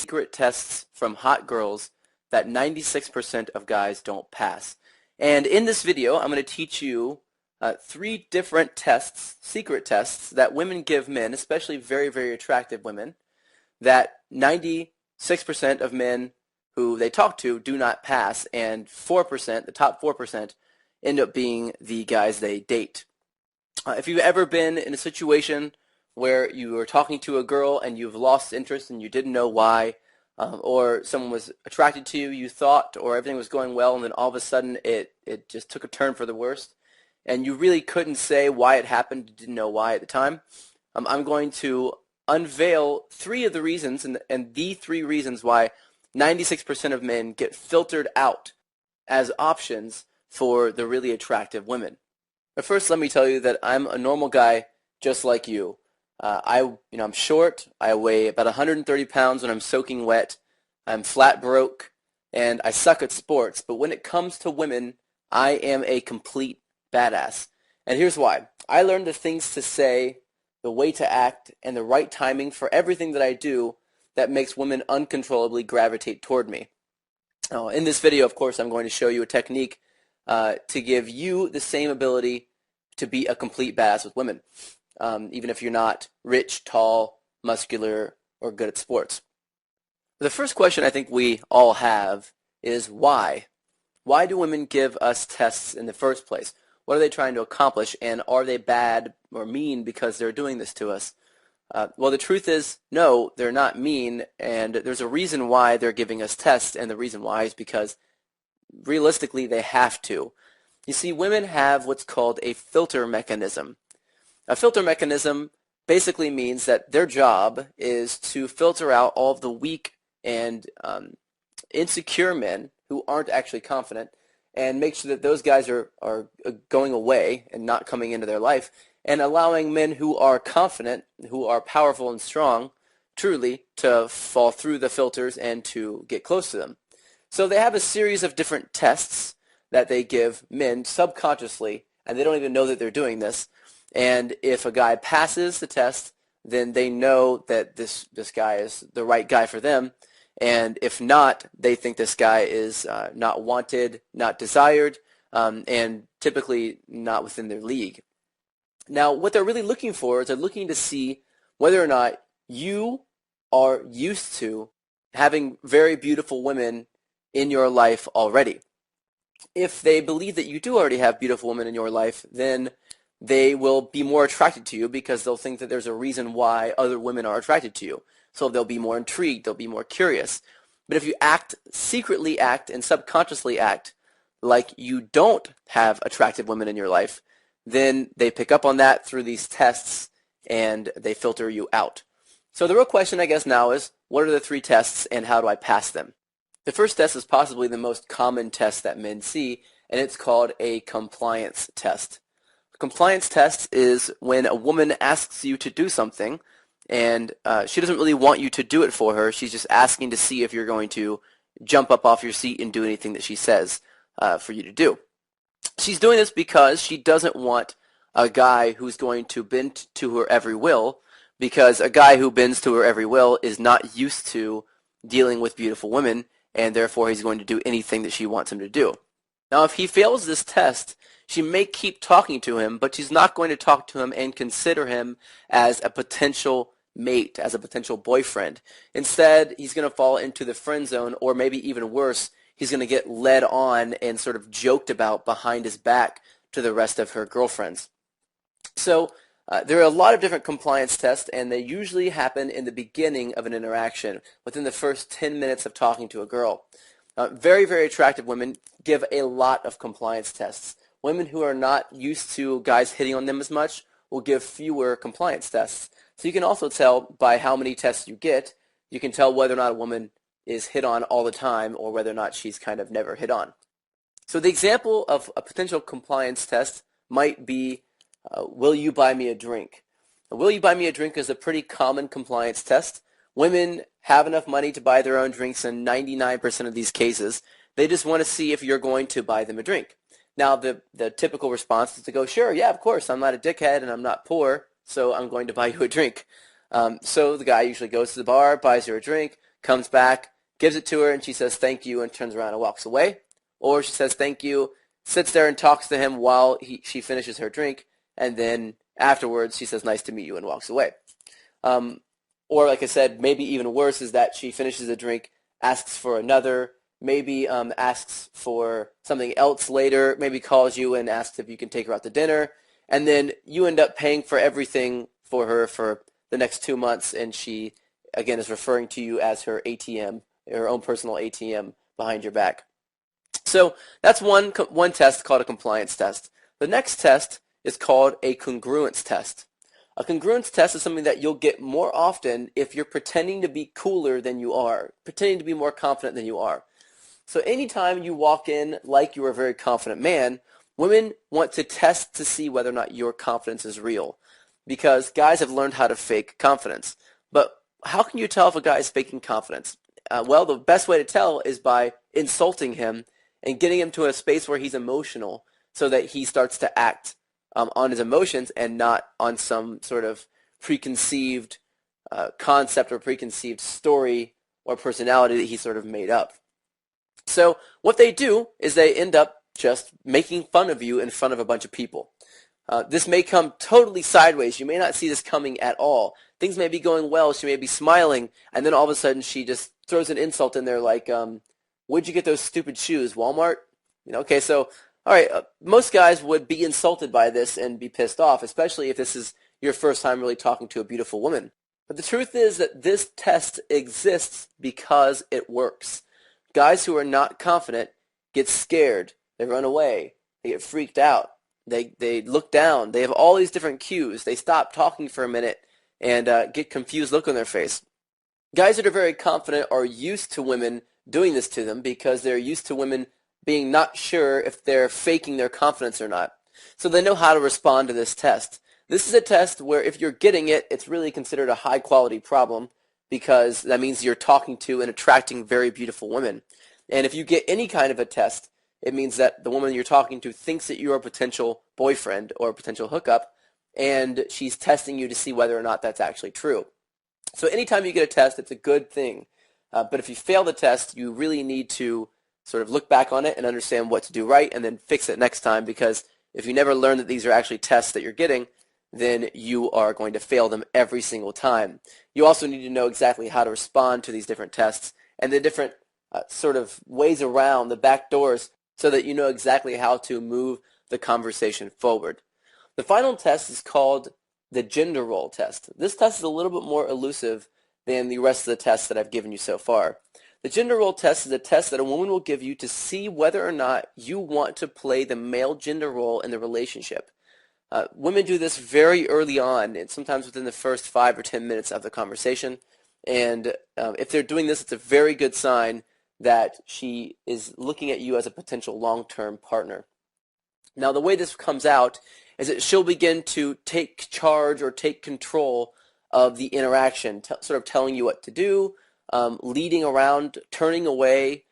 secret tests from hot girls that 96% of guys don't pass. And in this video, I'm going to teach you three different tests, secret tests, that women give men, especially very, very attractive women, that 96% of men who they talk to do not pass, and 4%, the top 4%, end up being the guys they date. If you've ever been in a situation where you were talking to a girl and you've lost interest and you didn't know why, or someone was attracted to you, you thought, or everything was going well, and then all of a sudden it just took a turn for the worst, and you really couldn't say why it happened, you didn't know why at the time, I'm going to unveil three of the reasons, and the three reasons why 96% of men get filtered out as options for the really attractive women. But first, let me tell you that I'm a normal guy just like you. I'm short. I weigh about 130 pounds when I'm soaking wet. I'm flat broke, and I suck at sports. But when it comes to women, I am a complete badass. And here's why. I learned the things to say, the way to act, and the right timing for everything that I do that makes women uncontrollably gravitate toward me. Now, in this video, of course, I'm going to show you a technique to give you the same ability to be a complete badass with women, even if you're not rich, tall, muscular, or good at sports. The first question I think we all have is why? Why do women give us tests in the first place? What are they trying to accomplish, and are they bad or mean because they're doing this to us? Well, the truth is, no, they're not mean, and there's a reason why they're giving us tests, and the reason why is because realistically they have to. You see, women have what's called a filter mechanism. A filter mechanism basically means that their job is to filter out all of the weak and insecure men who aren't actually confident, and make sure that those guys are going away and not coming into their life, and allowing men who are confident, who are powerful and strong, truly, to fall through the filters and to get close to them. So they have a series of different tests that they give men subconsciously, and they don't even know that they're doing this. And if a guy passes the test, then they know that this guy is the right guy for them. And if not, they think this guy is not wanted, not desired, and typically not within their league. Now, what they're really looking for is they're looking to see whether or not you are used to having very beautiful women in your life already. If they believe that you do already have beautiful women in your life, then they will be more attracted to you because they'll think that there's a reason why other women are attracted to you. So they'll be more intrigued, they'll be more curious. But if you secretly act and subconsciously act like you don't have attractive women in your life, then they pick up on that through these tests and they filter you out. So the real question, I guess, now is, what are the three tests and how do I pass them? The first test is possibly the most common test that men see, and it's called a compliance test. A compliance test is when a woman asks you to do something, and she doesn't really want you to do it for her. She's just asking to see if you're going to jump up off your seat and do anything that she says for you to do. She's doing this because she doesn't want a guy who's going to bend to her every will, because a guy who bends to her every will is not used to dealing with beautiful women, and therefore he's going to do anything that she wants him to do. Now, if he fails this test, she may keep talking to him, but she's not going to talk to him and consider him as a potential mate, as a potential boyfriend. Instead, he's going to fall into the friend zone, or maybe even worse, he's going to get led on and sort of joked about behind his back to the rest of her girlfriends. So there are a lot of different compliance tests, and they usually happen in the beginning of an interaction, within the first 10 minutes of talking to a girl. Very, very attractive women give a lot of compliance tests. Women who are not used to guys hitting on them as much will give fewer compliance tests. So you can also tell by how many tests you get, you can tell whether or not a woman is hit on all the time or whether or not she's kind of never hit on. So the example of a potential compliance test might be, will you buy me a drink? Will you buy me a drink is a pretty common compliance test. Women have enough money to buy their own drinks in 99% of these cases. They just want to see if you're going to buy them a drink. Now, the typical response is to go, sure, yeah, of course, I'm not a dickhead and I'm not poor, so I'm going to buy you a drink. So the guy usually goes to the bar, buys her a drink. comes back, gives it to her, and she says thank you and turns around and walks away. Or she says thank you, sits there and talks to him while she finishes her drink, and then afterwards she says nice to meet you and walks away. Or like I said, maybe even worse is that she finishes a drink, asks for another, maybe asks for something else later, maybe calls you and asks if you can take her out to dinner, and then you end up paying for everything for her for the next 2 months, and she, again, is referring to you as her ATM, her own personal ATM behind your back. So that's one test called a compliance test. The next test is called a congruence test. A congruence test is something that you'll get more often if you're pretending to be cooler than you are, pretending to be more confident than you are. So anytime you walk in like you're a very confident man, women want to test to see whether or not your confidence is real, because guys have learned how to fake confidence. But how can you tell if a guy is faking confidence? Well, the best way to tell is by insulting him and getting him to a space where he's emotional so that he starts to act on his emotions and not on some sort of preconceived concept or preconceived story or personality that he sort of made up. So what they do is they end up just making fun of you in front of a bunch of people. This may come totally sideways. You may not see this coming at all. Things may be going well. She may be smiling, and then all of a sudden she just throws an insult in there like, where'd you get those stupid shoes, Walmart? Okay, so, all right, most guys would be insulted by this and be pissed off, especially if this is your first time really talking to a beautiful woman. But the truth is that this test exists because it works. Guys who are not confident get scared. They run away. They get freaked out. They look down. They have all these different cues. They stop talking for a minute and get confused look on their face. Guys that are very confident are used to women doing this to them because they're used to women being not sure if they're faking their confidence or not. So they know how to respond to this test. This is a test where if you're getting it, it's really considered a high-quality problem because that means you're talking to and attracting very beautiful women. And if you get any kind of a test, it means that the woman you're talking to thinks that you're a potential boyfriend or a potential hookup, and she's testing you to see whether or not that's actually true. So anytime you get a test, it's a good thing. But if you fail the test, you really need to sort of look back on it and understand what to do right and then fix it next time, because if you never learn that these are actually tests that you're getting, then you are going to fail them every single time. You also need to know exactly how to respond to these different tests and the different sort of ways around the back doors so that you know exactly how to move the conversation forward. The final test is called the gender role test. This test is a little bit more elusive than the rest of the tests that I've given you so far. The gender role test is a test that a woman will give you to see whether or not you want to play the male gender role in the relationship. Women do this very early on, and sometimes within the first 5 or 10 minutes of the conversation. And if they're doing this, it's a very good sign that she is looking at you as a potential long-term partner. Now, the way this comes out is that she'll begin to take charge or take control of the interaction, sort of telling you what to do, leading around, turning away,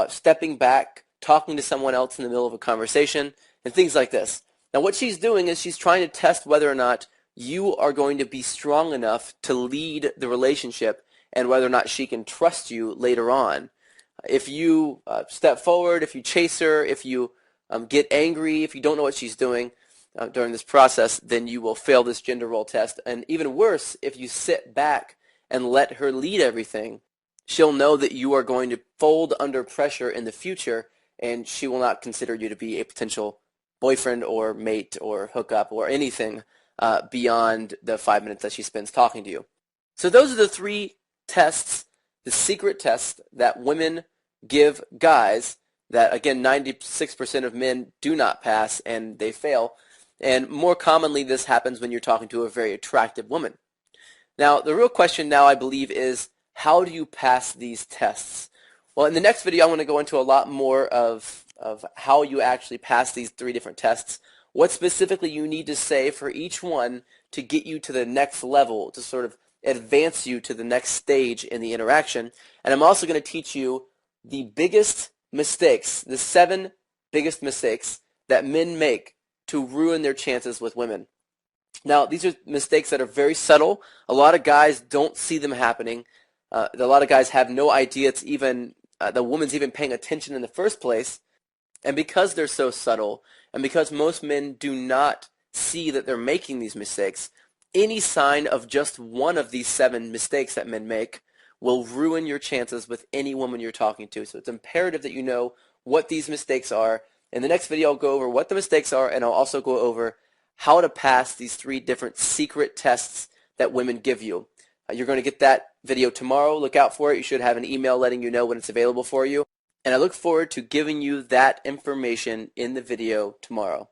stepping back, talking to someone else in the middle of a conversation, and things like this. Now, what she's doing is she's trying to test whether or not you are going to be strong enough to lead the relationship and whether or not she can trust you later on. If you step forward, if you chase her, if you get angry, if you don't know what she's doing during this process, then you will fail this gender role test. And even worse, if you sit back and let her lead everything, she'll know that you are going to fold under pressure in the future, and she will not consider you to be a potential boyfriend or mate or hookup or anything beyond the 5 minutes that she spends talking to you. So those are the 3 tests, the secret tests that women give guys that, again, 96% of men do not pass and they fail. And more commonly, this happens when you're talking to a very attractive woman. Now, the real question now, I believe, is how do you pass these tests? Well, in the next video, I'm going to go into a lot more of how you actually pass these 3 different tests, what specifically you need to say for each one to get you to the next level, to sort of advance you to the next stage in the interaction. And I'm also going to teach you the biggest mistakes, the 7 biggest mistakes that men make to ruin their chances with women. Now, these are mistakes that are very subtle. A lot of guys don't see them happening. A lot of guys have no idea it's even the woman's even paying attention in the first place. And because they're so subtle, and because most men do not see that they're making these mistakes, any sign of just one of these 7 mistakes that men make will ruin your chances with any woman you're talking to. So it's imperative that you know what these mistakes are. In the next video, I'll go over what the mistakes are, and I'll also go over how to pass these 3 different secret tests that women give you. You're going to get that video tomorrow. Look out for it. You should have an email letting you know when it's available for you. And I look forward to giving you that information in the video tomorrow.